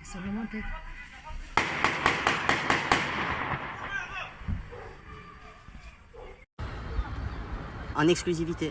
Solamente. En exclusivité.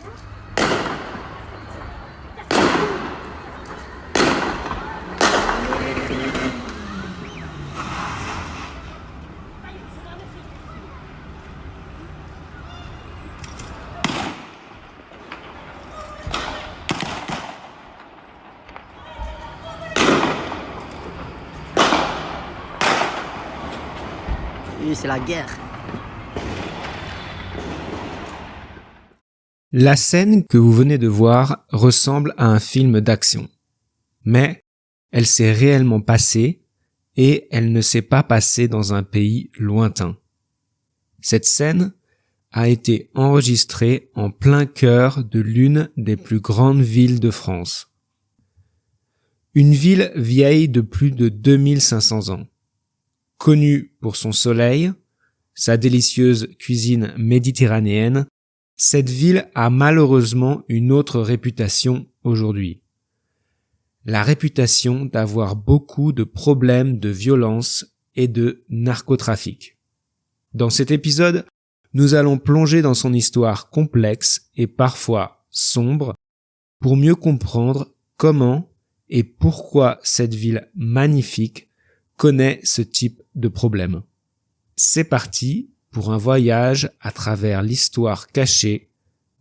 Oui, c'est la guerre. La scène que vous venez de voir ressemble à un film d'action. Mais elle s'est réellement passée et elle ne s'est pas passée dans un pays lointain. Cette scène a été enregistrée en plein cœur de l'une des plus grandes villes de France. Une ville vieille de plus de 2500 ans. Connue pour son soleil, sa délicieuse cuisine méditerranéenne, cette ville a malheureusement une autre réputation aujourd'hui. La réputation d'avoir beaucoup de problèmes de violence et de narcotrafic. Dans cet épisode, nous allons plonger dans son histoire complexe et parfois sombre pour mieux comprendre comment et pourquoi cette ville magnifique connaît ce type de problème. C'est parti pour un voyage à travers l'histoire cachée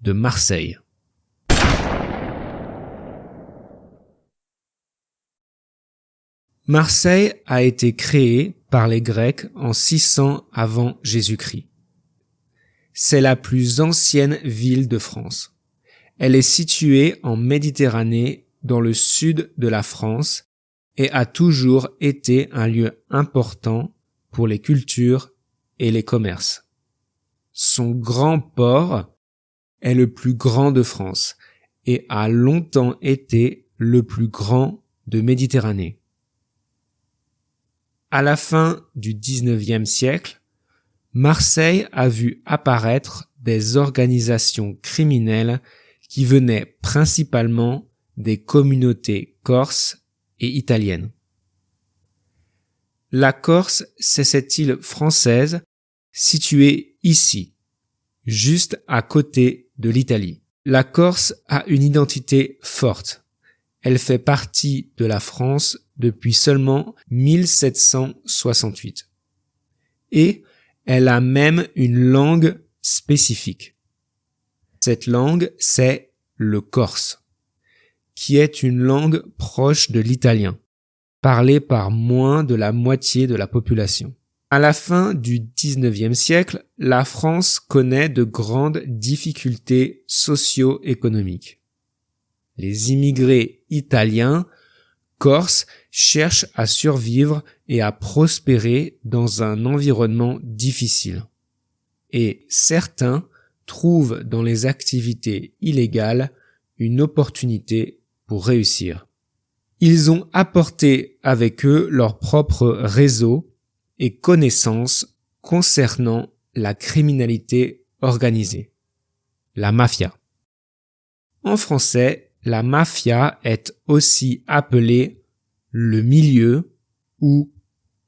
de Marseille. Marseille a été créée par les Grecs en 600 avant Jésus-Christ. C'est la plus ancienne ville de France. Elle est située en Méditerranée, dans le sud de la France, et a toujours été un lieu important pour les cultures et les commerces. Son grand port est le plus grand de France et a longtemps été le plus grand de Méditerranée. À la fin du XIXe siècle, Marseille a vu apparaître des organisations criminelles qui venaient principalement des communautés corses et italiennes. La Corse, c'est cette île française située ici, juste à côté de l'Italie. La Corse a une identité forte. Elle fait partie de la France depuis seulement 1768. Et elle a même une langue spécifique. Cette langue, c'est le corse, qui est une langue proche de l'italien, parlée par moins de la moitié de la population. À la fin du XIXe siècle, la France connaît de grandes difficultés socio-économiques. Les immigrés italiens, corses, cherchent à survivre et à prospérer dans un environnement difficile. Et certains trouvent dans les activités illégales une opportunité pour réussir. Ils ont apporté avec eux leur propre réseau et connaissances concernant la criminalité organisée, la mafia. En français, la mafia est aussi appelée le milieu ou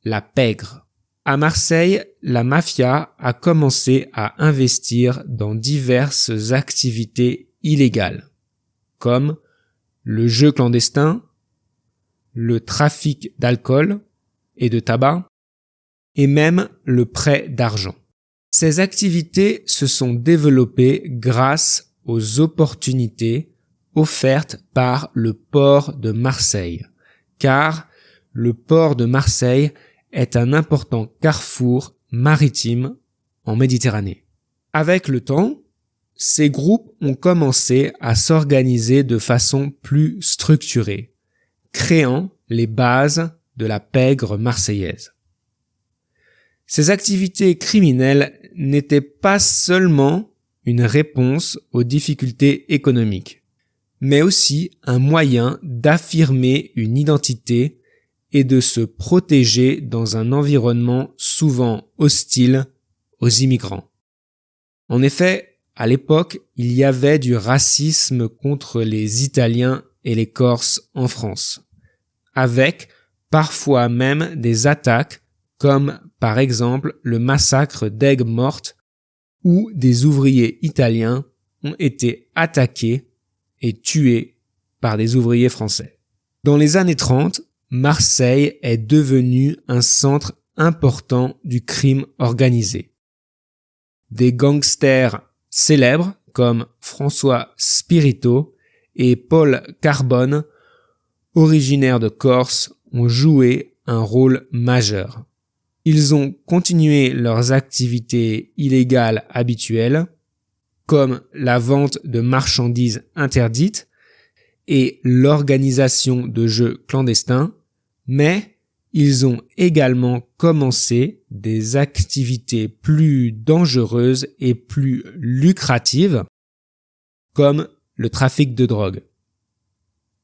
la pègre. À Marseille, la mafia a commencé à investir dans diverses activités illégales, comme le jeu clandestin, le trafic d'alcool et de tabac, et même le prêt d'argent. Ces activités se sont développées grâce aux opportunités offertes par le port de Marseille, car le port de Marseille est un important carrefour maritime en Méditerranée. Avec le temps, ces groupes ont commencé à s'organiser de façon plus structurée, créant les bases de la pègre marseillaise. Ces activités criminelles n'étaient pas seulement une réponse aux difficultés économiques, mais aussi un moyen d'affirmer une identité et de se protéger dans un environnement souvent hostile aux immigrants. En effet, à l'époque, il y avait du racisme contre les Italiens et les Corses en France, avec parfois même des attaques comme par exemple le massacre d'Aigues-Mortes où des ouvriers italiens ont été attaqués et tués par des ouvriers français. Dans les années 30, Marseille est devenue un centre important du crime organisé. Des gangsters célèbres comme François Spirito et Paul Carbone, originaires de Corse, ont joué un rôle majeur. Ils ont continué leurs activités illégales habituelles, comme la vente de marchandises interdites et l'organisation de jeux clandestins, mais ils ont également commencé des activités plus dangereuses et plus lucratives, comme le trafic de drogue.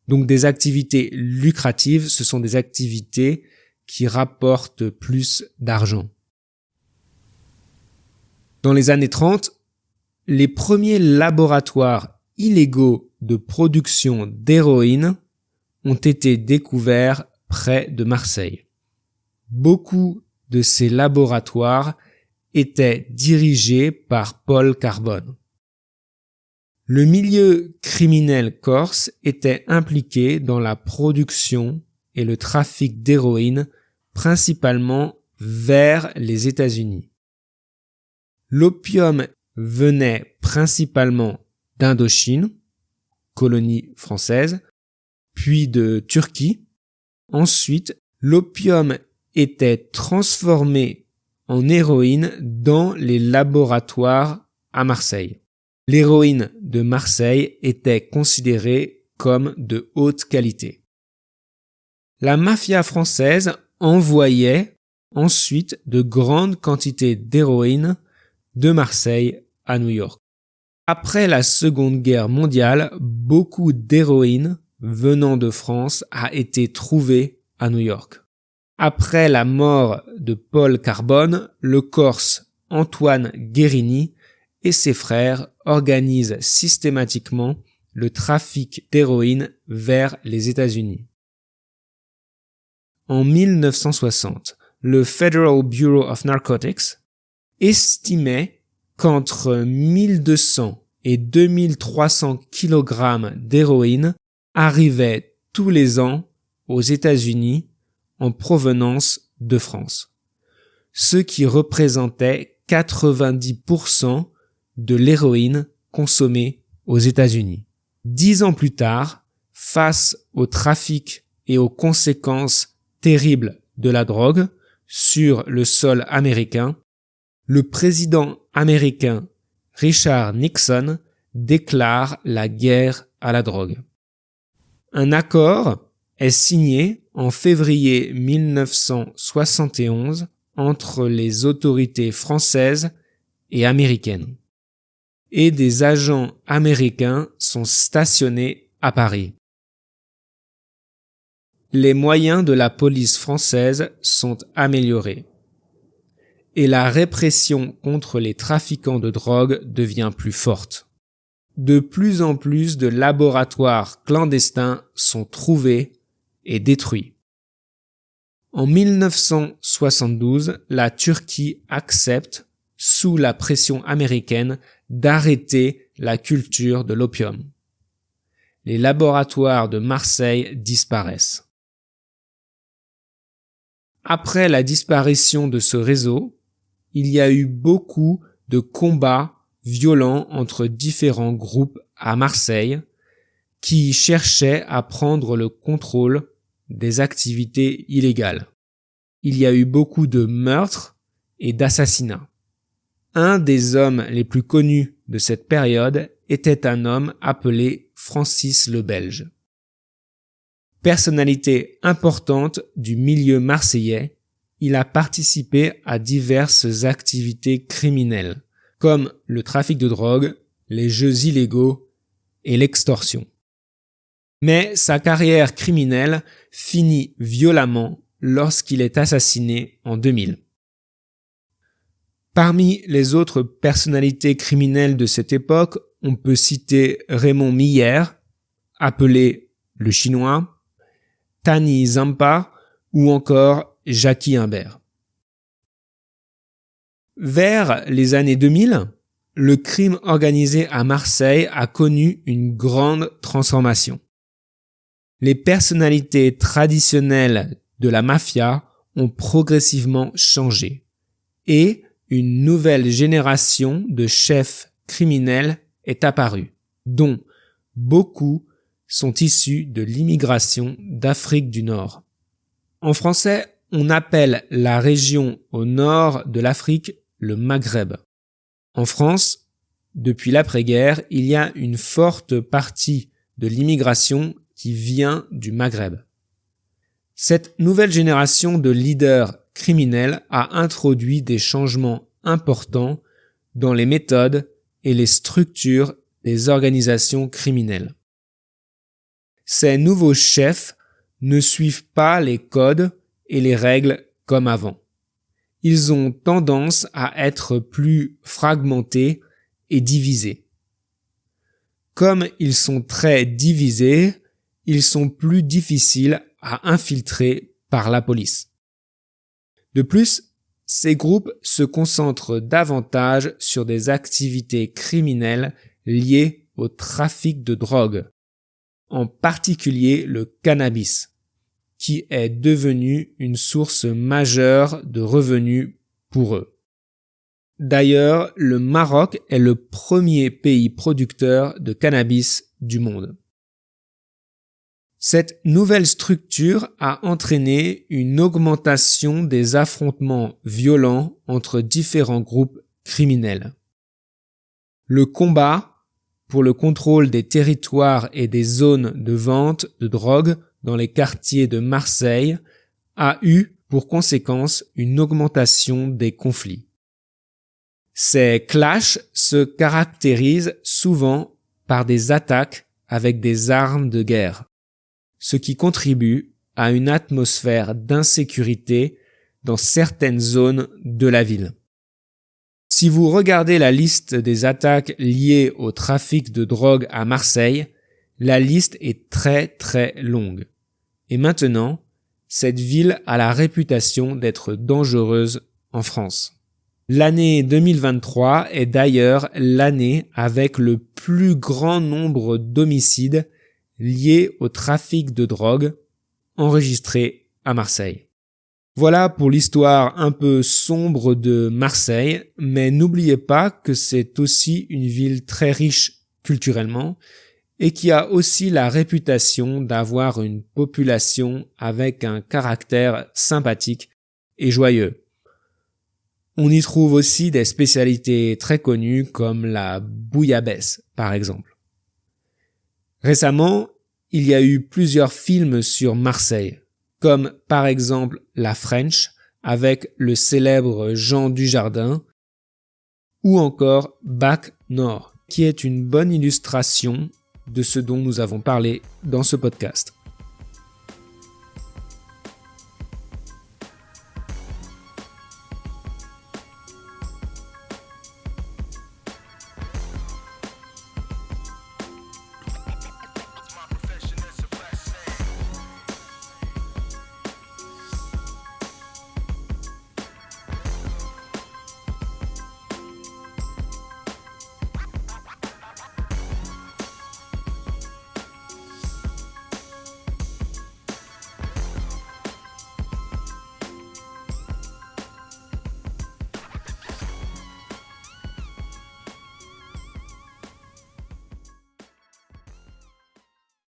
Donc des activités lucratives, ce sont des activités qui rapportent plus d'argent. Dans les années 30, les premiers laboratoires illégaux de production d'héroïne ont été découverts près de Marseille. Beaucoup de ces laboratoires étaient dirigés par Paul Carbone. Le milieu criminel corse était impliqué dans la production et le trafic d'héroïne, principalement vers les États-Unis. L'opium venait principalement d'Indochine, colonie française, puis de Turquie. Ensuite, l'opium était transformé en héroïne dans les laboratoires à Marseille. L'héroïne de Marseille était considérée comme de haute qualité. La mafia française envoyait ensuite de grandes quantités d'héroïne de Marseille à New York. Après la Seconde Guerre mondiale, beaucoup d'héroïne venant de France a été trouvée à New York. Après la mort de Paul Carbone, le Corse Antoine Guérini et ses frères organisent systématiquement le trafic d'héroïne vers les États-Unis. En 1960, le Federal Bureau of Narcotics estimait qu'entre 1200 et 2300 kg d'héroïne arrivaient tous les ans aux États-Unis en provenance de France, ce qui représentait 90% de l'héroïne consommée aux États-Unis. 10 ans plus tard, face au trafic et aux conséquences terribles de la drogue sur le sol américain, le président américain Richard Nixon déclare la guerre à la drogue. Un accord est signé en février 1971 entre les autorités françaises et américaines. Et des agents américains sont stationnés à Paris. Les moyens de la police française sont améliorés et la répression contre les trafiquants de drogue devient plus forte. De plus en plus de laboratoires clandestins sont trouvés et détruits. En 1972, la Turquie accepte, sous la pression américaine, d'arrêter la culture de l'opium. Les laboratoires de Marseille disparaissent. Après la disparition de ce réseau, il y a eu beaucoup de combats violents entre différents groupes à Marseille qui cherchaient à prendre le contrôle des activités illégales. Il y a eu beaucoup de meurtres et d'assassinats. Un des hommes les plus connus de cette période était un homme appelé Francis le Belge. Personnalité importante du milieu marseillais, il a participé à diverses activités criminelles, comme le trafic de drogue, les jeux illégaux et l'extorsion. Mais sa carrière criminelle finit violemment lorsqu'il est assassiné en 2000. Parmi les autres personnalités criminelles de cette époque, on peut citer Raymond Miller, appelé le Chinois, Tani Zampa, ou encore Jackie Imbert. Vers les années 2000, le crime organisé à Marseille a connu une grande transformation. Les personnalités traditionnelles de la mafia ont progressivement changé et une nouvelle génération de chefs criminels est apparue, dont beaucoup sont issus de l'immigration d'Afrique du Nord. En français, on appelle la région au nord de l'Afrique le Maghreb. En France, depuis l'après-guerre, il y a une forte partie de l'immigration qui vient du Maghreb. Cette nouvelle génération de leaders criminels a introduit des changements importants dans les méthodes et les structures des organisations criminelles. Ces nouveaux chefs ne suivent pas les codes et les règles comme avant. Ils ont tendance à être plus fragmentés et divisés. Comme ils sont très divisés, ils sont plus difficiles à infiltrer par la police. De plus, ces groupes se concentrent davantage sur des activités criminelles liées au trafic de drogue, en particulier le cannabis, qui est devenu une source majeure de revenus pour eux. D'ailleurs, le Maroc est le premier pays producteur de cannabis du monde. Cette nouvelle structure a entraîné une augmentation des affrontements violents entre différents groupes criminels. Le combat pour le contrôle des territoires et des zones de vente de drogue dans les quartiers de Marseille a eu pour conséquence une augmentation des conflits. Ces clashs se caractérisent souvent par des attaques avec des armes de guerre, ce qui contribue à une atmosphère d'insécurité dans certaines zones de la ville. Si vous regardez la liste des attaques liées au trafic de drogue à Marseille, la liste est très très longue. Et maintenant, cette ville a la réputation d'être dangereuse en France. L'année 2023 est d'ailleurs l'année avec le plus grand nombre d'homicides liés au trafic de drogue enregistrés à Marseille. Voilà pour l'histoire un peu sombre de Marseille, mais n'oubliez pas que c'est aussi une ville très riche culturellement et qui a aussi la réputation d'avoir une population avec un caractère sympathique et joyeux. On y trouve aussi des spécialités très connues comme la bouillabaisse, par exemple. Récemment, il y a eu plusieurs films sur Marseille, comme par exemple La French avec le célèbre Jean Dujardin, ou encore Bac Nord, qui est une bonne illustration de ce dont nous avons parlé dans ce podcast.